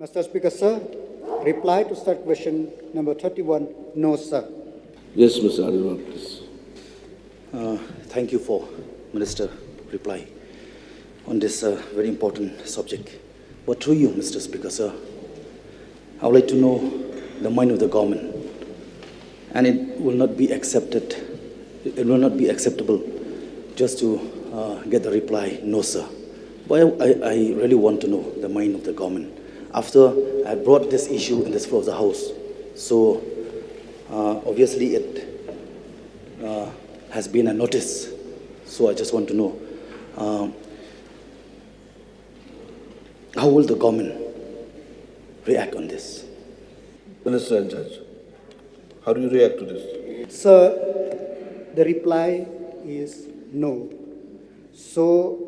Mr. Speaker, sir, reply to third question number 31, no, sir. Yes, Mr. Adelbert, please. Thank you for Minister reply on this very important subject. But through you, Mr. Speaker, sir, I would like to know the mind of the government, and it will not be accepted. It will not be acceptable just to get the reply, no, sir. But I really want to know the mind of the government. After I brought this issue in this floor of the House, so obviously it has been a notice. So I just want to know how will the government react on this? Minister and Judge, how do you react to this? Sir, the reply is no. So,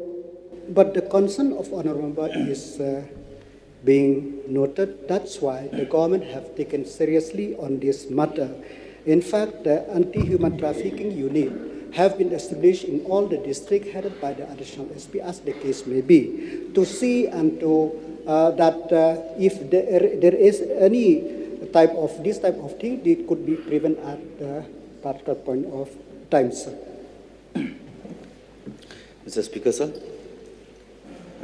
but the concern of honourable member is being noted. That's why the government have taken seriously on this matter. In fact, the anti-human trafficking unit have been established in all the districts headed by the additional SP, as the case may be, to see and to that if there is any this type of thing, it could be prevented at the particular point of time, sir. Mr. Speaker, sir,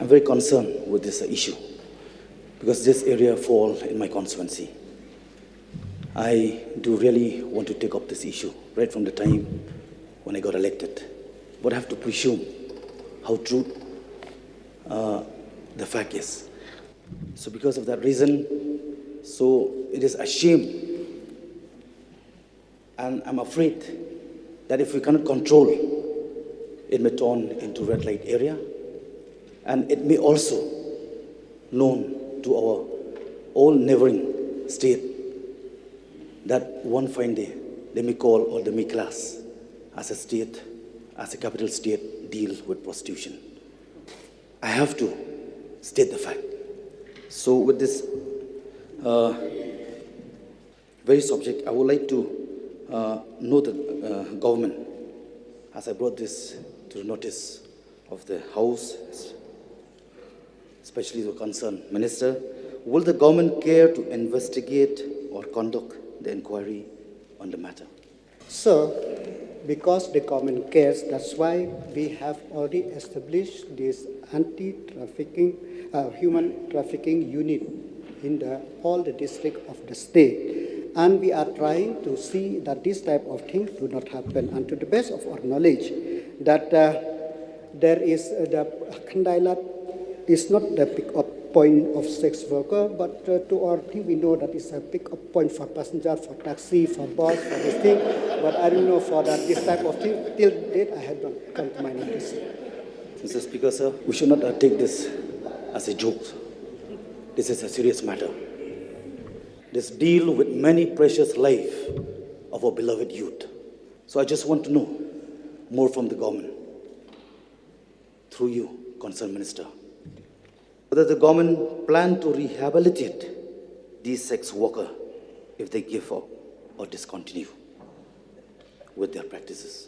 I'm very concerned with this issue because this area falls in my constituency. I do really want to take up this issue right from the time when I got elected, but I have to presume how true the fact is. So because of that reason, so it is a shame, and I'm afraid that if we cannot control, it may turn into red light area, and it may also known to our all neighboring state that one fine day they may call or they may class as a state, as a capital state, deal with prostitution. I have to state the fact. So with this very subject, I would like to know the government, as I brought this to the notice of the House, especially the concerned minister, will the government care to investigate or conduct the inquiry on the matter? So, because the government cares, that's why we have already established this anti-trafficking, human trafficking unit in all the districts of the state. And we are trying to see that this type of things do not happen. And to the best of our knowledge, that there is the Khyndailad is not the pick-up point of sex worker, but to our thing we know that it's a pick-up point for passenger, for taxi, for bus, for this thing. But I don't know for that this type of thing. Till date, I have not come to my notice. Mr. Speaker, sir, we should not take this as a joke. This is a serious matter. This deal with many precious lives of our beloved youth. So I just want to know more from the government, through you, concerned minister, whether the government plan to rehabilitate these sex workers if they give up or discontinue with their practices.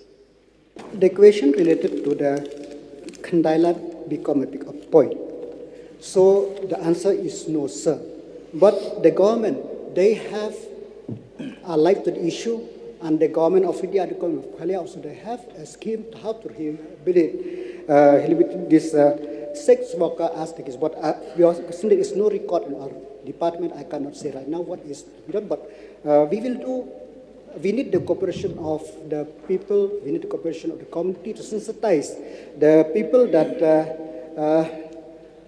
The question related to the Khyndailad become a pick-up point. So the answer is no, sir. But the government, they have a life to the issue, and the government of India, the government of Khyndailad also, they have a scheme to how to rehabilitate this sex worker as the case. But since there is no record in our department, I cannot say right now what is done. But we will do. We need the cooperation of the people. We need the cooperation of the community to sensitize the people that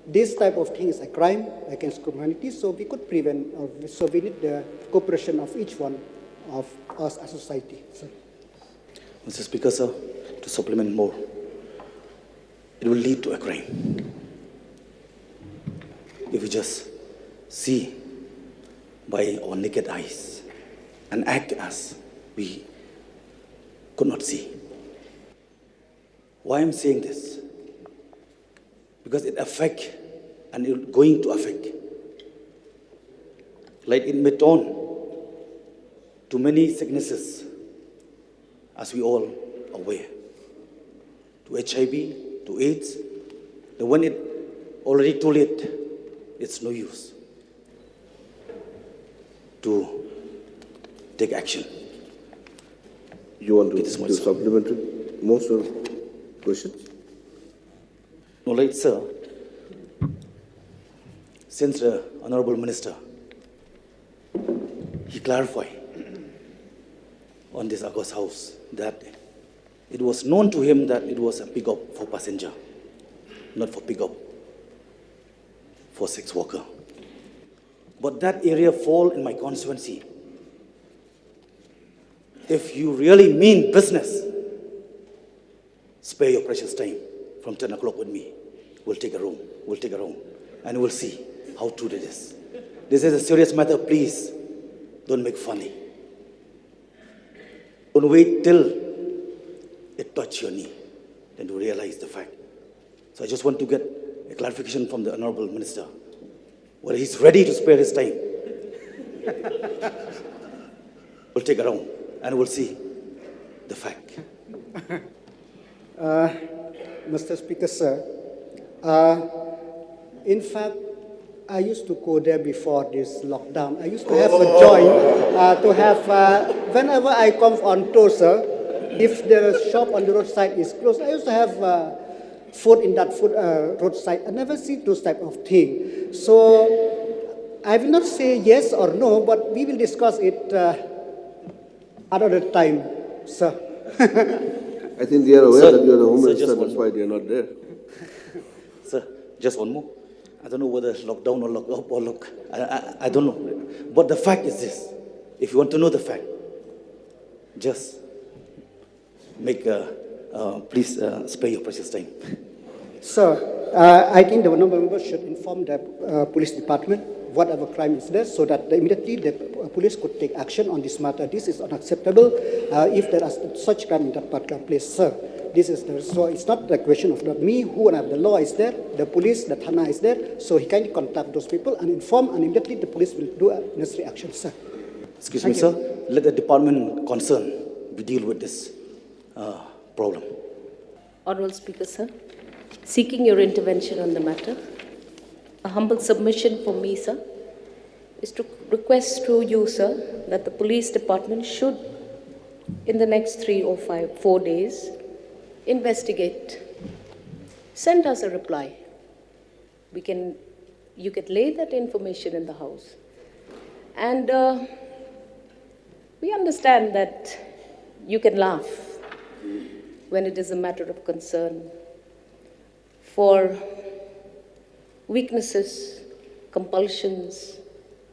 this type of thing is a crime against humanity. So we could prevent. So we need the cooperation of each one of us as a society. So. Mr. Speaker, sir, to supplement more, it will lead to a crime if we just see by our naked eyes and act as we could not see. Why I'm saying this? Because it affects and it's going to affect. Like it may turn to many sicknesses, as we all are aware, to HIV, to AIDS. Then when it already too late, it's no use. to take action. You want to It is my give sir. supplementary most of questions? No, late sir, since the Honorable Minister, he clarified on this August house that it was known to him that it was a pickup for passenger, not for pickup for sex worker. But that area fall in my constituency. If you really mean business, spare your precious time from 10 o'clock with me. We'll take a room, and we'll see how true it is. This is a serious matter, please. Don't make funny. Don't wait till it touches your knee, then to realize the fact. So I just want to get a clarification from the Honorable Minister, whether he's ready to spare his time. We'll take a round, and we'll see the fact. Mr. Speaker, sir, in fact, I used to go there before this lockdown. I used to have a joy whenever I come on tour, sir, if the shop on the roadside is closed, I used to have food in that roadside. I never see those type of thing. So I will not say yes or no, but we will discuss it another time, sir. I think they are aware Sir, that you are the Home sir, Minister, just that's one why they are not there. Sir, just one more. I don't know whether lockdown or lock up or lock. I don't know. But the fact is this. If you want to know the fact, just make, please spare your precious time. Sir, I think the honourable member should inform the police department whatever crime is there, so that immediately the police could take action on this matter. This is unacceptable if there are such crime in that particular place, sir. This is so it's not the question of not me, who and the law is there, the police, the Thana is there, so he can contact those people and inform, and immediately the police will do a necessary action, sir. Excuse me, sir. Let the department concerned deal with this problem. Honorable Speaker, sir, seeking your intervention on the matter, a humble submission for me, sir, is to request through you, sir, that the police department should, in the next 3 or 4 days, investigate. Send us a reply. You can lay that information in the house. And we understand that you can laugh when it is a matter of concern for weaknesses, compulsions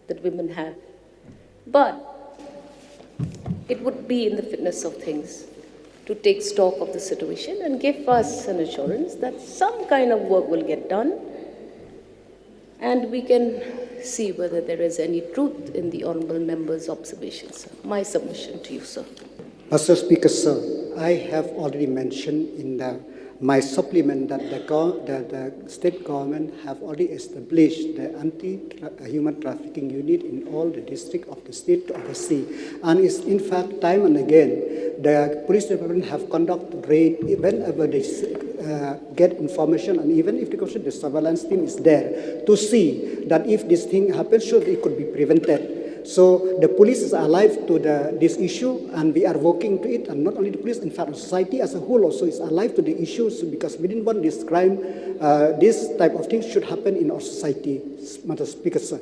that women have. But it would be in the fitness of things to take stock of the situation and give us an assurance that some kind of work will get done, and we can see whether there is any truth in the honourable member's observations, sir. My submission to you, sir. Mr. Speaker, sir, I have already mentioned in my supplement that the state government have already established the anti-human trafficking unit in all the districts of the state to oversee. And it's in fact time and again, the police department have conducted raid whenever they get information, and even if the surveillance team is there to see that if this thing happens, sure, it could be prevented. So the police is alive to this issue, and we are working to it, and not only the police, in fact, society as a whole also is alive to the issues, because we didn't want this crime, this type of things should happen in our society, Madam Speaker, sir.